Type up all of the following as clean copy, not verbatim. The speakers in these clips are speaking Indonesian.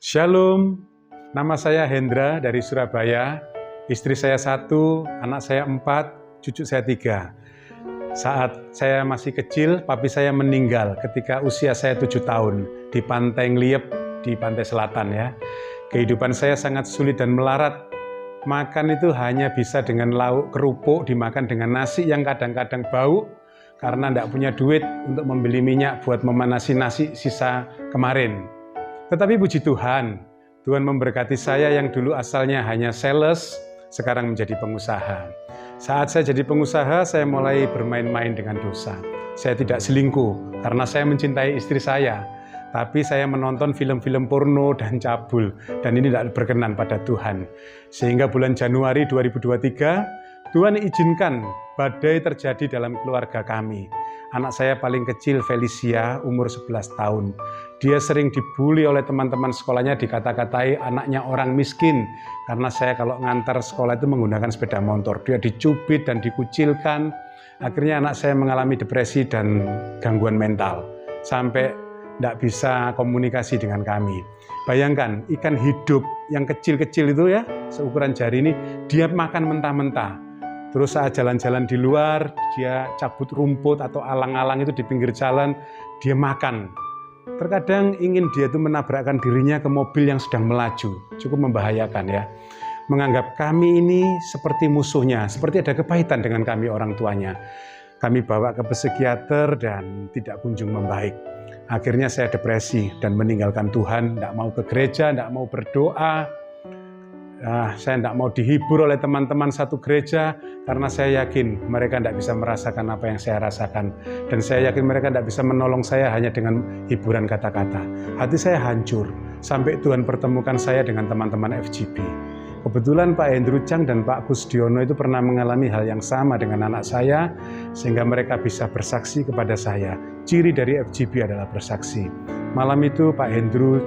Shalom, nama saya Hendra dari Surabaya. Istri saya 1, anak saya 4, cucu saya 3. Saat saya masih kecil, papi saya meninggal ketika usia saya 7 tahun di Pantai Ngliep di pantai selatan ya. Kehidupan saya sangat sulit dan melarat. Makan itu hanya bisa dengan lauk kerupuk, dimakan dengan nasi yang kadang-kadang bau karena tidak punya duit untuk membeli minyak buat memanasi nasi sisa kemarin. Tetapi puji Tuhan, Tuhan memberkati saya yang dulu asalnya hanya sales, sekarang menjadi pengusaha. Saat saya jadi pengusaha, saya mulai bermain-main dengan dosa. Saya tidak selingkuh karena saya mencintai istri saya. Tapi saya menonton film-film porno dan cabul, dan ini tidak berkenan pada Tuhan. Sehingga bulan Januari 2023, Tuhan izinkan badai terjadi dalam keluarga kami. Anak saya paling kecil, Felicia, umur 11 tahun. Dia sering dibully oleh teman-teman sekolahnya, dikata-katai anaknya orang miskin. Karena saya kalau ngantar sekolah itu menggunakan sepeda motor. Dia dicubit dan dikucilkan. Akhirnya anak saya mengalami depresi dan gangguan mental. Sampai tidak bisa komunikasi dengan kami. Bayangkan, ikan hidup yang kecil-kecil itu ya, seukuran jari ini, dia makan mentah-mentah. Terus saat jalan-jalan di luar, dia cabut rumput atau alang-alang itu di pinggir jalan, dia makan. Terkadang ingin dia itu menabrakkan dirinya ke mobil yang sedang melaju. Cukup membahayakan ya. Menganggap kami ini seperti musuhnya, seperti ada kepahitan dengan kami orang tuanya. Kami bawa ke psikiater dan tidak kunjung membaik. Akhirnya saya depresi dan meninggalkan Tuhan, tidak mau ke gereja, tidak mau berdoa. Saya tidak mau dihibur oleh teman-teman satu gereja karena saya yakin mereka tidak bisa merasakan apa yang saya rasakan. Dan saya yakin mereka tidak bisa menolong saya hanya dengan hiburan kata-kata. Hati saya hancur sampai Tuhan pertemukan saya dengan teman-teman FGB. Kebetulan Pak Hendru Chang dan Pak Kusdiono itu pernah mengalami hal yang sama dengan anak saya, sehingga mereka bisa bersaksi kepada saya. Ciri dari FGB adalah bersaksi. Malam itu Pak Hendru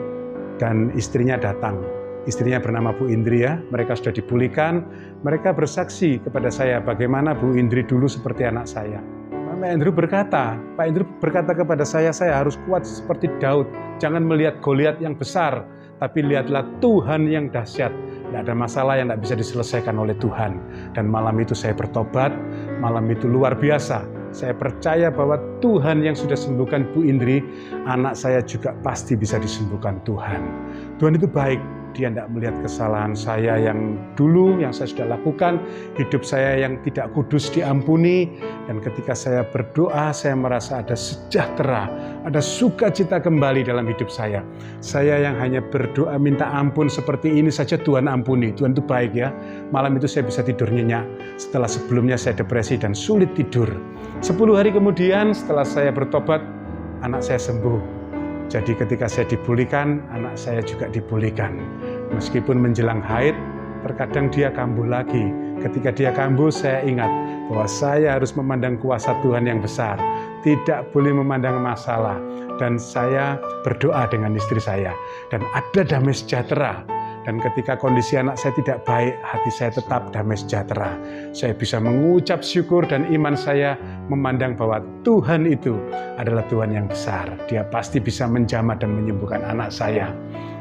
dan istrinya datang. Istrinya bernama Bu Indri ya, mereka sudah dipulihkan. Mereka bersaksi kepada saya bagaimana Bu Indri dulu seperti anak saya. Pak Hendru berkata kepada saya harus kuat seperti Daud. Jangan melihat Goliat yang besar, tapi lihatlah Tuhan yang dahsyat. Tidak ada masalah yang tidak bisa diselesaikan oleh Tuhan. Dan malam itu saya bertobat, malam itu luar biasa. Saya percaya bahwa Tuhan yang sudah sembuhkan Bu Indri, anak saya juga pasti bisa disembuhkan Tuhan. Tuhan itu baik. Dia tidak melihat kesalahan saya yang dulu, yang saya sudah lakukan, hidup saya yang tidak kudus diampuni, dan ketika saya berdoa, saya merasa ada sejahtera, ada sukacita kembali dalam hidup saya. Saya yang hanya berdoa minta ampun seperti ini saja Tuhan ampuni. Tuhan itu baik ya. Malam itu saya bisa tidur nyenyak, setelah sebelumnya saya depresi dan sulit tidur. 10 hari kemudian setelah saya bertobat, anak saya sembuh. Jadi ketika saya dipulihkan, anak saya juga dipulihkan. Meskipun menjelang haid, terkadang dia kambuh lagi. Ketika dia kambuh, saya ingat bahwa saya harus memandang kuasa Tuhan yang besar. Tidak boleh memandang masalah. Dan saya berdoa dengan istri saya. Dan ada damai sejahtera. Dan ketika kondisi anak saya tidak baik, hati saya tetap damai sejahtera. Saya bisa mengucap syukur dan iman saya memandang bahwa Tuhan itu adalah Tuhan yang besar. Dia pasti bisa menjamah dan menyembuhkan anak saya.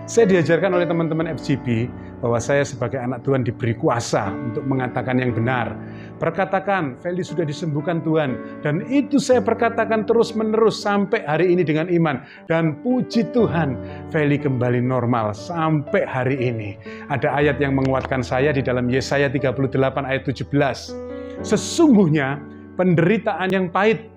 Saya diajarkan oleh teman-teman FGB bahwa saya sebagai anak Tuhan diberi kuasa untuk mengatakan yang benar. Perkatakan, Feli sudah disembuhkan Tuhan. Dan itu saya perkatakan terus-menerus sampai hari ini dengan iman. Dan puji Tuhan, Feli kembali normal sampai hari ini. Ada ayat yang menguatkan saya di dalam Yesaya 38 ayat 17. Sesungguhnya penderitaan yang pahit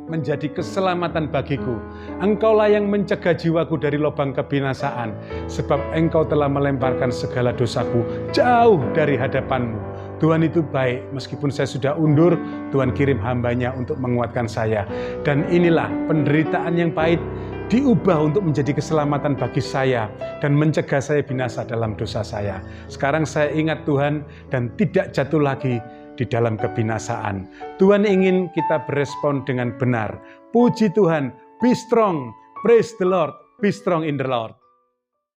menjadi keselamatan bagiku. Engkaulah yang mencegah jiwaku dari lubang kebinasaan, sebab engkau telah melemparkan segala dosaku jauh dari hadapanmu. Tuhan itu baik, meskipun saya sudah undur, Tuhan kirim hambanya untuk menguatkan saya. Dan inilah penderitaan yang pahit diubah untuk menjadi keselamatan bagi saya dan mencegah saya binasa dalam dosa saya. Sekarang saya ingat Tuhan dan tidak jatuh lagi di dalam kebinasaan. Tuhan ingin kita berespon dengan benar. Puji Tuhan, be strong, praise the Lord, be strong in the Lord.